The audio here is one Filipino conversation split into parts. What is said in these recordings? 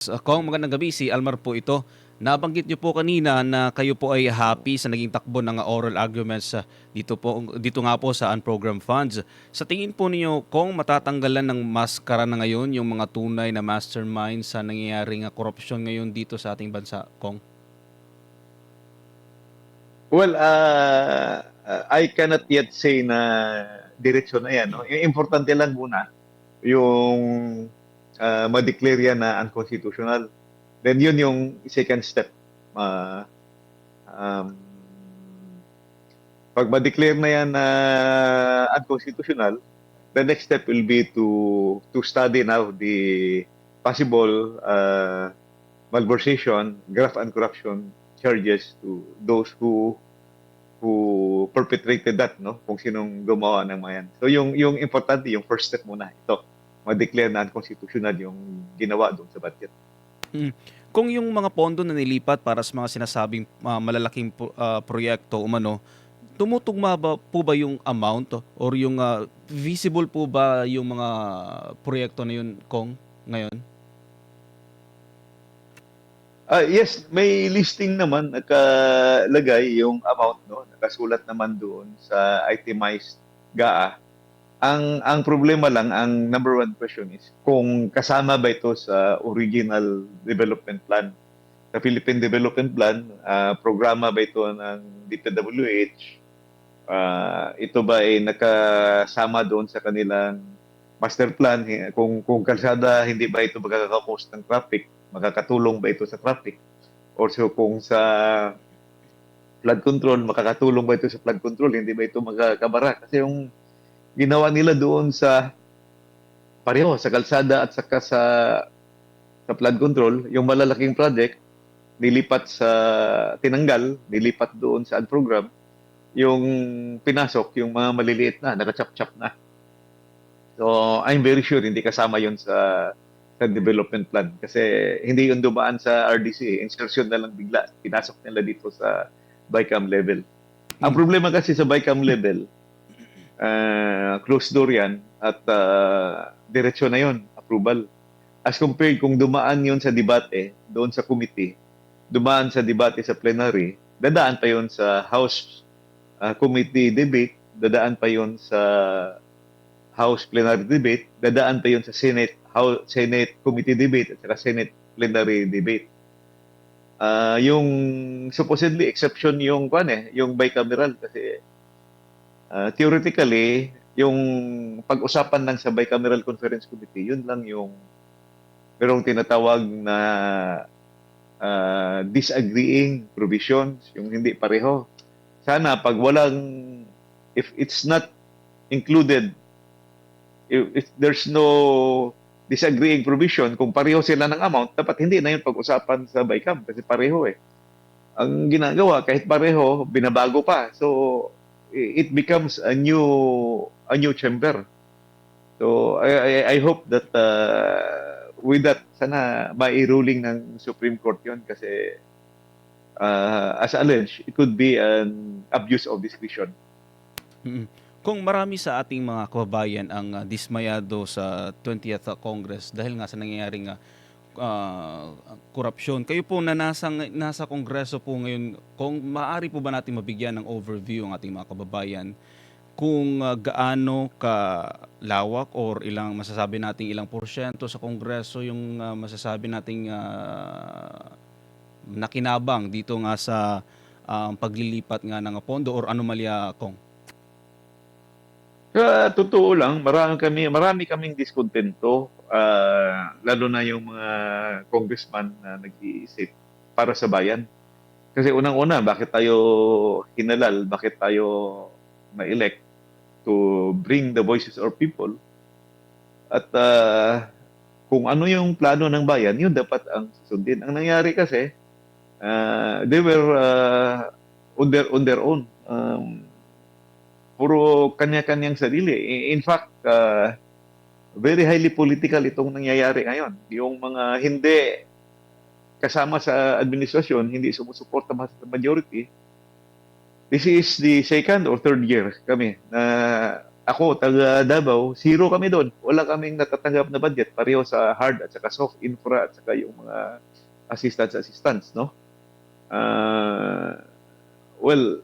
Kong magandang gabi, si Almar po ito. Nabanggit niyo po kanina na kayo po ay happy sa naging takbo ng oral arguments dito nga po sa unprogrammed funds. Sa tingin po niyo, kung matatanggalan ng maskara na ngayon yung mga tunay na mastermind sa nangyayaring korupsyon ngayon dito sa ating bansa, Kong? Well, I cannot yet say na diretsyo na yan. No? Yung importante lang muna, yung ma-declare yan na unconstitutional. Then yun yung second step. Uh, um, pag ma-declare na yan na unconstitutional, the next step will be to study now the possible malversation, graft and corruption charges to those who perpetrated that, no? Kung sinong gumawa ng mga yan. So yung importante, yung first step muna, ito, ma-declare na unconstitutional yung ginawa doon sa budget. Mm. Kung yung mga pondo na nilipat para sa mga sinasabing malalaking proyekto umano, tumutugma po ba yung amount or yung visible po ba yung mga proyekto na yun, Kong, ngayon? Yes, may listing naman nakalagay yung amount, no? Nakasulat naman doon sa itemized GAA. Ang problema lang, ang number one question is kung kasama ba ito sa original development plan. Sa Philippine Development Plan, programa ba ito ng DPWH? Ito ba ay nakasama doon sa kanilang master plan? Kung kalsada, hindi ba ito magkakakos ng traffic? Makakatulong ba ito sa traffic? Or so kung sa flood control, makakatulong ba ito sa flood control? Hindi ba ito magkakabara? Kasi yung ginawa nila doon sa pareho, sa kalsada at saka sa flood control, yung malalaking project, nilipat sa tinanggal, nilipat doon sa ad program, yung pinasok, yung mga maliliit na, nakachap-chap na. So, I'm very sure hindi kasama yun sa development plan kasi hindi yun dumaan sa RDC, insertion na lang bigla, pinasok nila dito sa BICAM level. Ang problema kasi sa BICAM level, closed door yan at diretsyo na yun, approval. As compared kung dumaan yun sa debate, doon sa committee, dumaan sa debate sa plenary, dadaan pa yun sa House committee debate, dadaan pa yun sa House plenary debate, dadaan pa yun sa Senate committee debate at saka Senate plenary debate. Yung supposedly exception yung yung bicameral kasi theoretically yung pag-usapan lang sa bicameral conference committee, yun lang yung merong tinatawag na disagreeing provisions, yung hindi pareho. Sana pag if it's not included, if there's no disagreeing provision, kung pareho sila ng amount, dapat hindi na yun pag-usapan sa BICAM kasi pareho eh. Ang ginagawa, kahit pareho, binabago pa. So, it becomes a new chamber. So, I hope that with that, sana mai-ruling ng Supreme Court yun kasi as alleged, it could be an abuse of discretion. Kung marami sa ating mga kababayan ang dismayado sa 20th Congress dahil nga sa nangyayaring korupsyon, kayo po na nasa Kongreso po ngayon, kung maaari po ba natin mabigyan ng overview ang ating mga kababayan kung gaano kalawak or masasabi nating ilang porsyento sa Kongreso yung masasabi nating nakinabang dito nga sa paglilipat nga ng pondo or anomalya, Kong? Totoo lang, marami kaming diskontento, lalo na yung mga congressman na nag-iisip para sa bayan. Kasi unang-una, bakit tayo hinalal, bakit tayo na-elect to bring the voices of people at kung ano yung plano ng bayan, yun dapat ang susundin. Ang nangyari kasi, they were on their own. Puro kanya-kanyang sarili. In fact, very highly political itong nangyayari ngayon. Yung mga hindi kasama sa administrasyon, hindi sumusuporta sa majority, this is the second or third year kami na ako, taga Davao, zero kami doon. Wala kaming natatanggap na budget. Pareho sa hard at saka soft infra at saka yung mga assistance, no? Ah, well,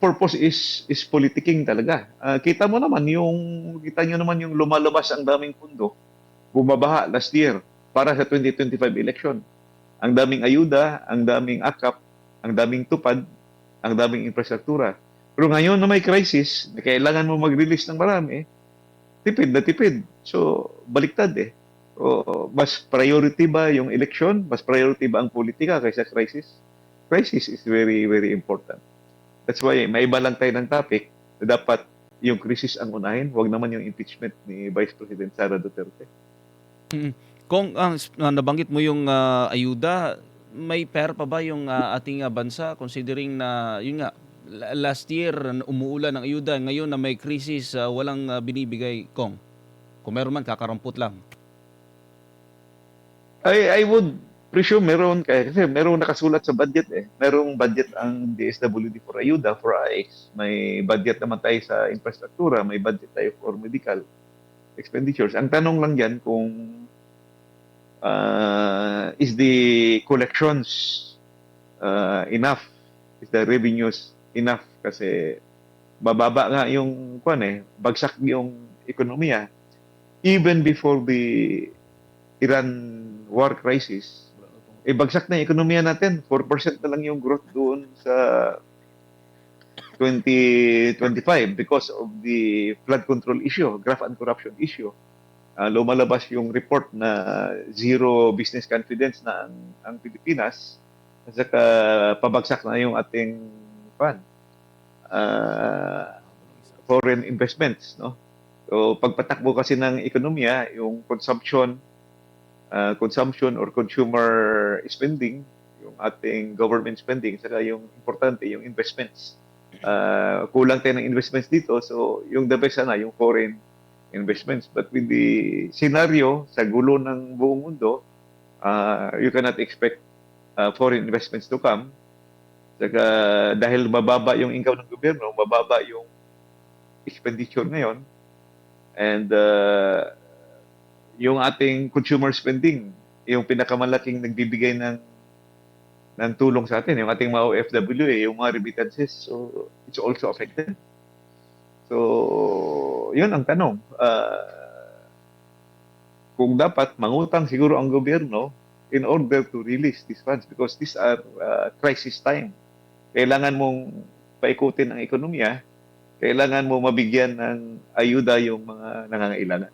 purpose is politicking talaga. Kita nyo naman yung lumalabas ang daming pundo, bumabaha last year para sa 2025 election. Ang daming ayuda, ang daming akap, ang daming tupad, ang daming infrastruktura. Pero ngayon na may crisis, na kailangan mo mag-release ng marami, tipid na tipid. So, baliktad eh. O, mas priority ba yung election? Mas priority ba ang politika kaysa crisis? Crisis is very, very important. That's why may iba lang tayo ng topic na dapat yung crisis ang unahin, wag naman yung impeachment ni Vice President Sara Duterte. Mm. Kung nabanggit mo yung ayuda, may pera pa ba yung ating bansa considering na yun nga last year umuulan ng ayuda, ngayon na may krisis walang binibigay, Kong? Kung meron man kakarampot lang. I would presume meron kasi merong nakasulat sa budget eh. Merong budget ang DSWD for ayuda, for AIX. May budget naman tayo sa infrastruktura, may budget tayo for medical expenditures. Ang tanong lang diyan kung is the collections enough? Is the revenues enough? Kasi bababa nga yung bagsak yung ekonomiya even before the Iran war crisis. Bagsak na yung ekonomiya natin. 4% na lang yung growth doon sa 2025 because of the flood control issue, graft and corruption issue. Lumalabas yung report na zero business confidence na ang Pilipinas at saka pabagsak na yung ating foreign investments, no? So pagpatakbo kasi ng ekonomiya, yung consumption or consumer spending, yung ating government spending, saka yung importante yung investments. Kulang tayo ng investments dito, so yung the best sana yung foreign investments. But with the scenario sa gulo ng buong mundo, you cannot expect foreign investments to come. Saka dahil mababa yung income ng gobyerno, mababa yung expenditure ngayon, and yung ating consumer spending, yung pinakamalaking nagbibigay ng tulong sa atin, yung ating mga OFW, yung mga remittances, so it's also affected. So, yun ang tanong. Kung dapat mangutang siguro ang gobyerno in order to release these funds because these are crisis time. Kailangan mong paikutin ang ekonomiya, kailangan mo mabigyan ng ayuda yung mga nangangailangan.